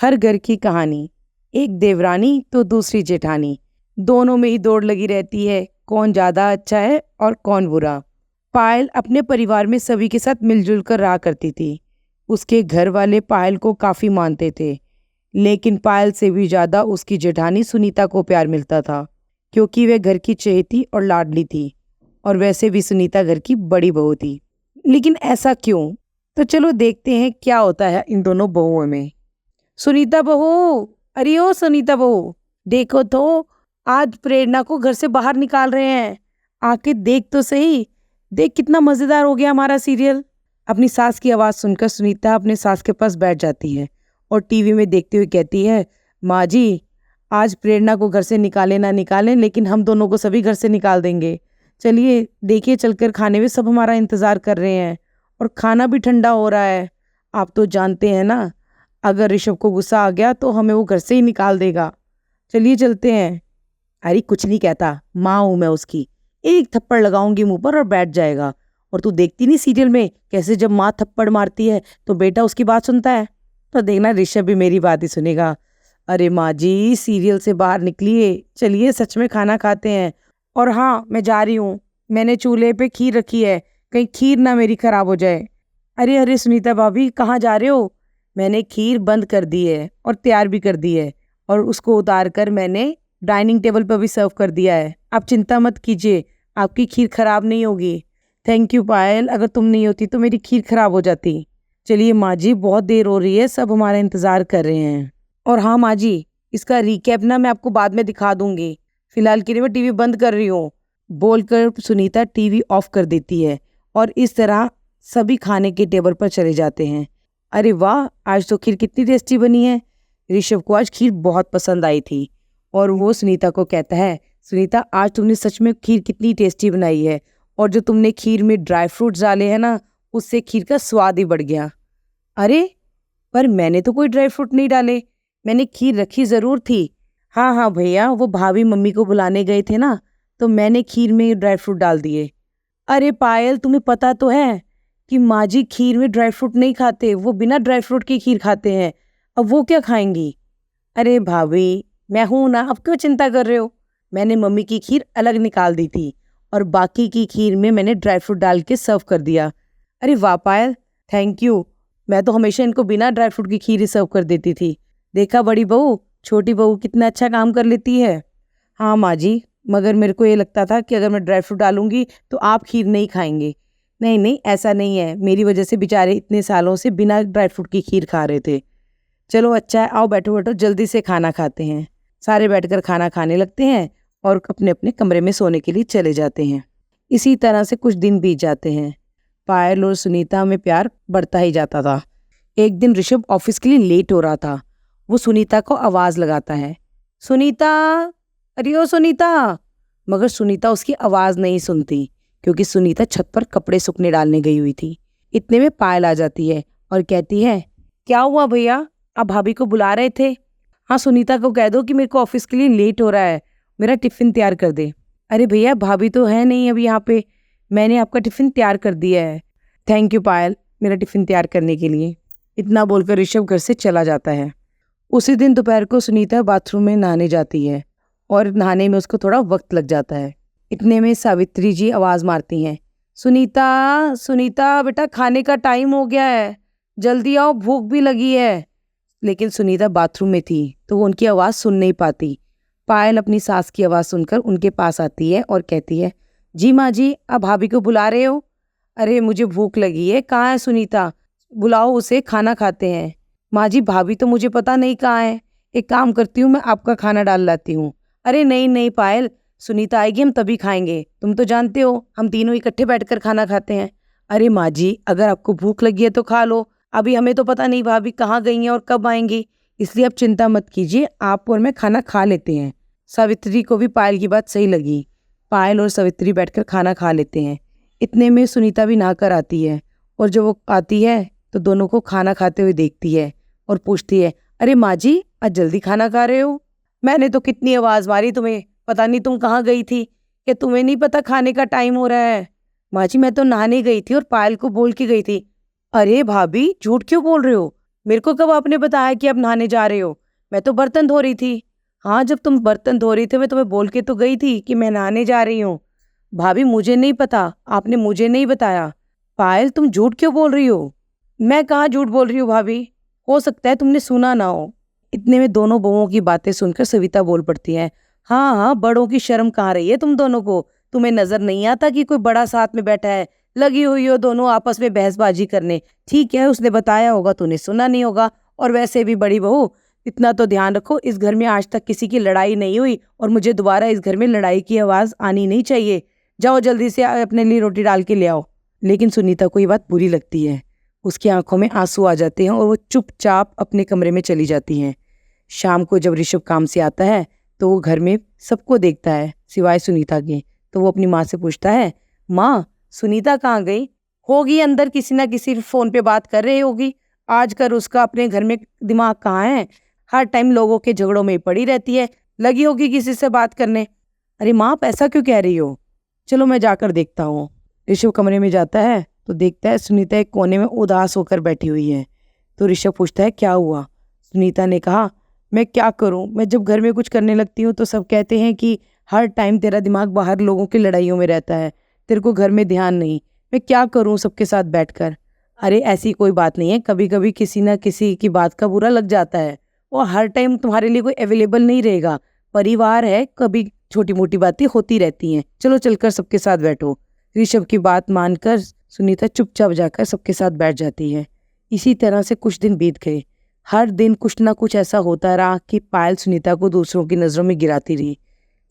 हर घर की कहानी, एक देवरानी तो दूसरी जेठानी। दोनों में ही दौड़ लगी रहती है, कौन ज़्यादा अच्छा है और कौन बुरा। पायल अपने परिवार में सभी के साथ मिलजुल कर रहा करती थी। उसके घर वाले पायल को काफ़ी मानते थे, लेकिन पायल से भी ज़्यादा उसकी जेठानी सुनीता को प्यार मिलता था, क्योंकि वह घर की चहेती और लाडली थी। और वैसे भी सुनीता घर की बड़ी बहू थी। लेकिन ऐसा क्यों? तो चलो देखते हैं क्या होता है इन दोनों बहुओं में। सुनीता बहू, अरे ओ सुनीता बहू, देखो तो आज प्रेरणा को घर से बाहर निकाल रहे हैं। आके देख तो सही, देख कितना मजेदार हो गया हमारा सीरियल। अपनी सास की आवाज़ सुनकर सुनीता अपने सास के पास बैठ जाती है और टीवी में देखते हुए कहती है, माँ जी, आज प्रेरणा को घर से निकालें ना निकालें, लेकिन हम दोनों को सभी घर से निकाल देंगे। चलिए देखिए, चलकर खाने में सब हमारा इंतज़ार कर रहे हैं और खाना भी ठंडा हो रहा है। आप तो जानते हैं ना, अगर ऋषभ को गुस्सा आ गया तो हमें वो घर से ही निकाल देगा। चलिए चलते हैं। अरे कुछ नहीं कहता, माँ हूँ मैं उसकी, एक थप्पड़ लगाऊंगी मुंह पर और बैठ जाएगा। और तू देखती नहीं सीरियल में कैसे जब माँ थप्पड़ मारती है तो बेटा उसकी बात सुनता है? तो देखना ऋषभ भी मेरी बात ही सुनेगा। अरे माँ जी, सीरियल से बाहर निकलिए, चलिए सच में खाना खाते हैं। और हाँ, मैं जा रही हूँ, मैंने चूल्हे पे खीर रखी है, कहीं खीर ना मेरी खराब हो जाए। अरे अरे सुनीता भाभी, कहाँ जा रहे हो? मैंने खीर बंद कर दी है और तैयार भी कर दी है, और उसको उतार कर मैंने डाइनिंग टेबल पर भी सर्व कर दिया है। आप चिंता मत कीजिए, आपकी खीर खराब नहीं होगी। थैंक यू पायल, अगर तुम नहीं होती तो मेरी खीर खराब हो जाती। चलिए माँ जी, बहुत देर हो रही है, सब हमारा इंतज़ार कर रहे हैं। और हाँ माँ जी, इसका रिकैप ना मैं आपको बाद में दिखा दूंगी, फिलहाल के लिए मैं टीवी बंद कर रही हूँ। बोलकर सुनीता टीवी ऑफ कर देती है और इस तरह सभी खाने के टेबल पर चले जाते हैं। अरे वाह, आज तो खीर कितनी टेस्टी बनी है। ऋषभ को आज खीर बहुत पसंद आई थी और वो सुनीता को कहता है, सुनीता आज तुमने सच में खीर कितनी टेस्टी बनाई है, और जो तुमने खीर में ड्राई फ्रूट्स डाले हैं ना, उससे खीर का स्वाद ही बढ़ गया। अरे पर मैंने तो कोई ड्राई फ्रूट नहीं डाले, मैंने खीर रखी ज़रूर थी। हाँ हाँ भैया, वो भाभी मम्मी को बुलाने गए थे ना, तो मैंने खीर में ड्राई फ्रूट डाल दिए। अरे पायल, तुम्हें पता तो है कि माँ जी खीर में ड्राई फ्रूट नहीं खाते, वो बिना ड्राई फ्रूट की खीर खाते हैं। अब वो क्या खाएंगी? अरे भाभी, मैं हूं ना, अब क्यों चिंता कर रहे हो? मैंने मम्मी की खीर अलग निकाल दी थी और बाकी की खीर में मैंने ड्राई फ्रूट डाल के सर्व कर दिया। अरे वाह पायल, थैंक यू। मैं तो हमेशा इनको बिना ड्राई फ्रूट की खीर ही सर्व कर देती थी। देखा बड़ी बहू, छोटी बहू कितना अच्छा काम कर लेती है। हाँ माँ जी, मगर मेरे को ये लगता था कि अगर मैं ड्राई फ्रूट डालूंगी तो आप खीर नहीं खाएंगे। नहीं नहीं, ऐसा नहीं है, मेरी वजह से बेचारे इतने सालों से बिना ड्राई फ्रूट की खीर खा रहे थे। चलो अच्छा है, आओ बैठो बैठो, जल्दी से खाना खाते हैं। सारे बैठकर खाना खाने लगते हैं और अपने अपने कमरे में सोने के लिए चले जाते हैं। इसी तरह से कुछ दिन बीत जाते हैं। पायल और सुनीता में प्यार बढ़ता ही जाता था। एक दिन ऋषभ ऑफिस के लिए लेट हो रहा था। वो सुनीता को आवाज़ लगाता है, सुनीता, अरे ओ सुनीता। मगर सुनीता उसकी आवाज़ नहीं सुनती, क्योंकि सुनीता छत पर कपड़े सूखने डालने गई हुई थी। इतने में पायल आ जाती है और कहती है, क्या हुआ भैया, आप भाभी को बुला रहे थे? हाँ, सुनीता को कह दो कि मेरे को ऑफिस के लिए लेट हो रहा है, मेरा टिफ़िन तैयार कर दे। अरे भैया, भाभी तो है नहीं अभी यहाँ पे, मैंने आपका टिफ़िन तैयार कर दिया है। थैंक यू पायल, मेरा टिफ़िन तैयार करने के लिए। इतना बोलकर ऋषभ घर से चला जाता है। उसी दिन दोपहर को सुनीता बाथरूम में नहाने जाती है और नहाने में उसको थोड़ा वक्त लग जाता है। इतने में सावित्री जी आवाज़ मारती हैं, सुनीता, सुनीता बेटा, खाने का टाइम हो गया है, जल्दी आओ, भूख भी लगी है। लेकिन सुनीता बाथरूम में थी तो वो उनकी आवाज़ सुन नहीं पाती। पायल अपनी सास की आवाज़ सुनकर उनके पास आती है और कहती है, जी माँ जी, आप भाभी को बुला रहे हो? अरे मुझे भूख लगी है, कहाँ है सुनीता? बुलाओ उसे, खाना खाते हैं। माँ जी, भाभी तो मुझे पता नहीं कहाँ है, एक काम करती हूँ, मैं आपका खाना डाल लाती हूँ। अरे नहीं नहीं पायल, सुनीता आएगी हम तभी खाएंगे, तुम तो जानते हो हम तीनों इकट्ठे बैठकर खाना खाते हैं। अरे माँ जी, अगर आपको भूख लगी है तो खा लो, अभी हमें तो पता नहीं भाभी कहाँ गई हैं और कब आएंगी, इसलिए आप चिंता मत कीजिए, आप और मैं खाना खा लेते हैं। सावित्री को भी पायल की बात सही लगी। पायल और सावित्री बैठकर खाना खा लेते हैं। इतने में सुनीता भी नहा कर आती है और जब वो आती है तो दोनों को खाना खाते हुए देखती है और पूछती है, अरे माँ जी, आज जल्दी खाना खा रहे हो? मैंने तो कितनी आवाज़ मारी तुम्हें, पता नहीं तुम कहाँ गई थी, क्या तुम्हें नहीं पता खाने का टाइम हो रहा है? माँ जी, मैं तो नहाने गई थी और पायल को बोल के गई थी। अरे भाभी, झूठ क्यों बोल रहे हो? मेरे को कब आपने बताया कि आप नहाने जा रहे हो? मैं तो बर्तन धो रही थी। हाँ, जब तुम बर्तन धो रही थे मैं तुम्हें बोल के तो गई थी कि मैं नहाने जा रही हूँ। भाभी मुझे नहीं पता, आपने मुझे नहीं बताया। पायल तुम झूठ क्यों बोल रही हो? मैं कहाँ झूठ बोल रही हूँ भाभी, हो सकता है तुमने सुना ना हो। इतने में दोनों बहुओं की बातें सुनकर सविता बोल पड़ती है। हाँ हाँ, बड़ों की शर्म कहाँ रही है तुम दोनों को? तुम्हें नजर नहीं आता कि कोई बड़ा साथ में बैठा है? लगी हुई हो दोनों आपस में बहसबाजी करने। ठीक है, उसने बताया होगा, तूने सुना नहीं होगा। और वैसे भी बड़ी बहू, इतना तो ध्यान रखो, इस घर में आज तक किसी की लड़ाई नहीं हुई और मुझे दोबारा इस घर में लड़ाई की आवाज आनी नहीं चाहिए। जाओ जल्दी से अपने लिए रोटी डाल के ले आओ। लेकिन सुनीता को ये बात बुरी लगती है। उसकी आंखों में आंसू आ जाते हैं और वो चुपचाप अपने कमरे में चली जाती हैं। शाम को जब ऋषभ काम से आता है तो वो घर में सबको देखता है सिवाय सुनीता के। तो वो अपनी माँ से पूछता है, माँ सुनीता कहाँ गई? होगी अंदर, किसी ना किसी फोन पे बात कर रही होगी। आजकल उसका अपने घर में दिमाग कहाँ है? हर टाइम लोगों के झगड़ों में ही पड़ी रहती है, लगी होगी किसी से बात करने। अरे माँ, आप ऐसा क्यों कह रही हो? चलो मैं जाकर देखता हूँ। ऋषभ कमरे में जाता है तो देखता है सुनीता एक कोने में उदास होकर बैठी हुई है। तो ऋषभ पूछता है, क्या हुआ? सुनीता ने कहा, मैं क्या करूं, मैं जब घर में कुछ करने लगती हूँ तो सब कहते हैं कि हर टाइम तेरा दिमाग बाहर लोगों की लड़ाइयों में रहता है, तेरे को घर में ध्यान नहीं। मैं क्या करूं सबके साथ बैठकर? अरे ऐसी कोई बात नहीं है, कभी कभी किसी ना किसी की बात का बुरा लग जाता है। वो हर टाइम तुम्हारे लिए कोई अवेलेबल नहीं रहेगा। परिवार है, कभी छोटी मोटी बातें होती रहती हैं। चलो चलकर सबके साथ बैठो। ऋषभ की बात मानकर सुनीता चुपचाप जाकर सबके साथ बैठ जाती है। इसी तरह से कुछ दिन बीत गए। हर दिन कुछ ना कुछ ऐसा होता रहा कि पायल सुनीता को दूसरों की नज़रों में गिराती रही।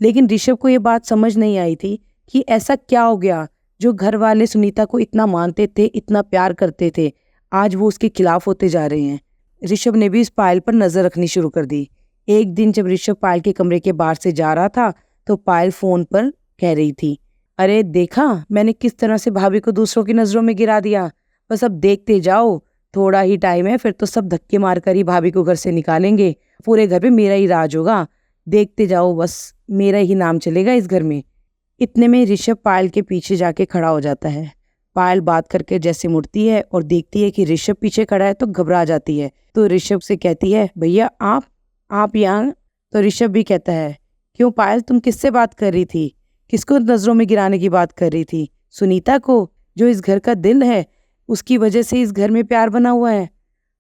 लेकिन ऋषभ को ये बात समझ नहीं आई थी कि ऐसा क्या हो गया जो घर वाले सुनीता को इतना मानते थे, इतना प्यार करते थे, आज वो उसके खिलाफ होते जा रहे हैं। ऋषभ ने भी इस पायल पर नज़र रखनी शुरू कर दी। एक दिन जब ऋषभ पायल के कमरे के बाहर से जा रहा था तो पायल फोन पर कह रही थी, अरे देखा मैंने किस तरह से भाभी को दूसरों की नज़रों में गिरा दिया। बस अब देखते जाओ, थोड़ा ही टाइम है, फिर तो सब धक्के मारकर ही भाभी को घर से निकालेंगे। पूरे घर पे मेरा ही राज होगा। देखते जाओ, बस मेरा ही नाम चलेगा इस घर में। इतने में ऋषभ पायल के पीछे जाके खड़ा हो जाता है। पायल बात करके जैसे मुड़ती है और देखती है कि ऋषभ पीछे खड़ा है तो घबरा जाती है। तो ऋषभ से कहती है, भैया आप यहाँ? तो ऋषभ भी कहता है, क्यों पायल, तुम किससे बात कर रही थी? किसको नजरों में गिराने की बात कर रही थी? सुनीता को, जो इस घर का दिल है, उसकी वजह से इस घर में प्यार बना हुआ है।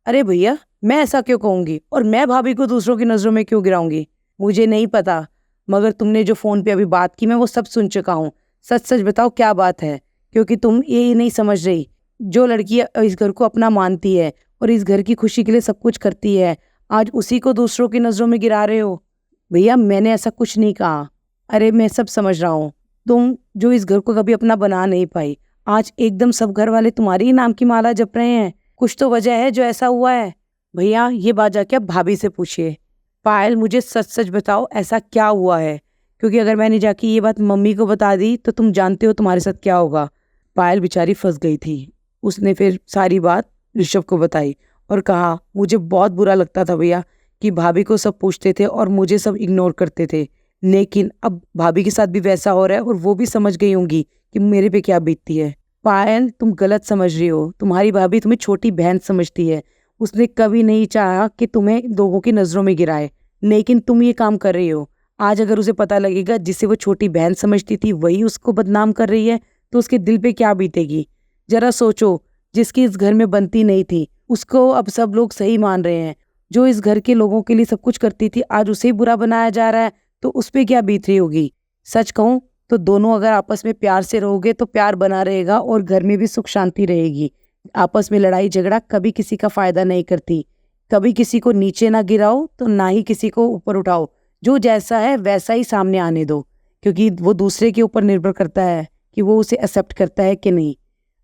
अरे भैया, मैं ऐसा क्यों कहूंगी, और मैं भाभी को दूसरों की नजरों में क्यों गिराऊंगी? मुझे नहीं पता, मगर तुमने जो फोन पे अभी बात की मैं वो सब सुन चुका हूँ। सच सच बताओ क्या बात है, क्योंकि तुम ये नहीं समझ रही। जो लड़की इस घर को अपना मानती है और इस घर की खुशी के लिए सब कुछ करती है, आज उसी को दूसरों की नजरों में गिरा रहे हो। भैया मैंने ऐसा कुछ नहीं कहा। अरे मैं सब समझ रहा हूँ। तुम जो इस घर को कभी अपना बना नहीं पाई, आज एकदम सब घर वाले तुम्हारी ही नाम की माला जप रहे हैं। कुछ तो वजह है जो ऐसा हुआ है। भैया ये बात जाके आप भाभी से पूछिए। पायल मुझे सच सच बताओ ऐसा क्या हुआ है, क्योंकि अगर मैंने जाके ये बात मम्मी को बता दी तो तुम जानते हो तुम्हारे साथ क्या होगा। पायल बेचारी फंस गई थी। उसने फिर सारी बात ऋषभ को बताई और कहा, मुझे बहुत बुरा लगता था भैया कि भाभी को सब पूछते थे और मुझे सब इग्नोर करते थे, लेकिन अब भाभी के साथ भी वैसा हो रहा है और वो भी समझ गई होंगी कि मेरे पे क्या बीतती है। पायल तुम गलत समझ रही हो, तुम्हारी भाभी तुम्हें छोटी बहन समझती है। उसने कभी नहीं चाहा कि तुम्हें लोगों की नज़रों में गिराए, लेकिन तुम ये काम कर रही हो। आज अगर उसे पता लगेगा जिसे वो छोटी बहन समझती थी वही उसको बदनाम कर रही है तो उसके दिल पे क्या बीतेगी। जरा सोचो, जिसकी इस घर में बनती नहीं थी उसको अब सब लोग सही मान रहे हैं। जो इस घर के लोगों के लिए सब कुछ करती थी आज उसे ही बुरा बनाया जा रहा है, तो उस पर क्या बीत रही होगी। सच कहूँ तो दोनों अगर आपस में प्यार से रहोगे तो प्यार बना रहेगा और घर में भी सुख शांति रहेगी। आपस में लड़ाई झगड़ा कभी किसी का फायदा नहीं करती। कभी किसी को नीचे ना गिराओ तो ना ही किसी को ऊपर उठाओ। जो जैसा है वैसा ही सामने आने दो, क्योंकि वो दूसरे के ऊपर निर्भर करता है कि वो उसे एक्सेप्ट करता है कि नहीं।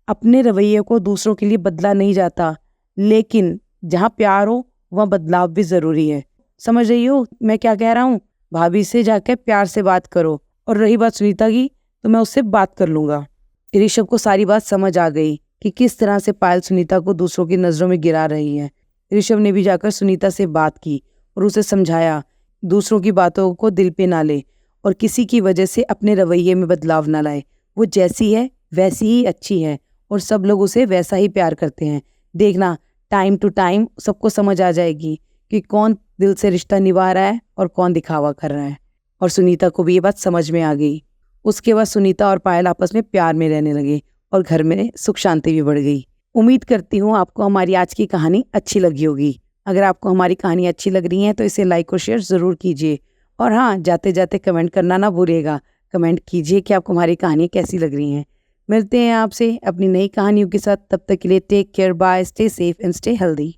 अपने रवैये को दूसरों के लिए बदला नहीं जाता, लेकिन जहाँ प्यार हो वहाँ बदलाव भी ज़रूरी है। समझ रही हो मैं क्या कह रहा हूँ? भाभी से जाकर प्यार से बात करो। और रही बात सुनीता की, तो मैं उससे बात कर लूँगा। ऋषभ को सारी बात समझ आ गई कि किस तरह से पायल सुनीता को दूसरों की नज़रों में गिरा रही है। ऋषभ ने भी जाकर सुनीता से बात की और उसे समझाया, दूसरों की बातों को दिल पे ना ले और किसी की वजह से अपने रवैये में बदलाव ना लाए। वो जैसी है वैसी ही अच्छी है और सब लोग उसे वैसा ही प्यार करते हैं। देखना टाइम टू टाइम सबको समझ आ जाएगी कि कौन दिल से रिश्ता निभा रहा है और कौन दिखावा कर रहा है। और सुनीता को भी ये बात समझ में आ गई। उसके बाद सुनीता और पायल आपस में प्यार में रहने लगे और घर में सुख शांति भी बढ़ गई। उम्मीद करती हूँ आपको हमारी आज की कहानी अच्छी लगी होगी। अगर आपको हमारी कहानी अच्छी लग रही है तो इसे लाइक और शेयर ज़रूर कीजिए। और हाँ, जाते जाते कमेंट करना ना भूलिएगा। कमेंट कीजिए कि आपको हमारी कहानी कैसी लग रही हैं। मिलते हैं आपसे अपनी नई कहानियों के साथ। तब तक के लिए take care, bye, stay safe and stay healthy.